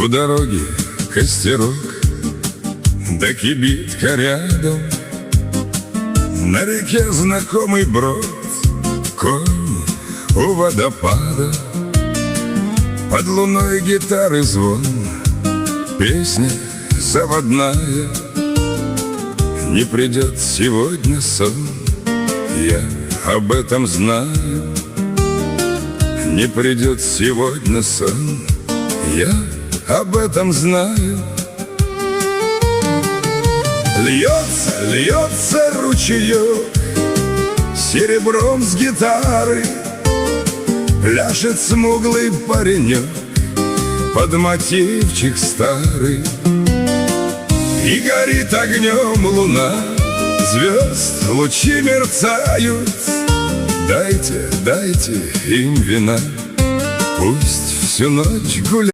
У дороги костерок, да кибитка рядом. На реке знакомый брод, конь у водопада. Под луной гитары звон, песня заводная. Не придет сегодня сон, я об этом знаю. Не придет сегодня сон, я об этом знаю. Льется, льется ручеек серебром с гитары. Пляшет смуглый паренек под мотивчик старый. И горит огнем луна, звезд лучи мерцают. Дайте, дайте им вина, пусть всю ночь гуляют.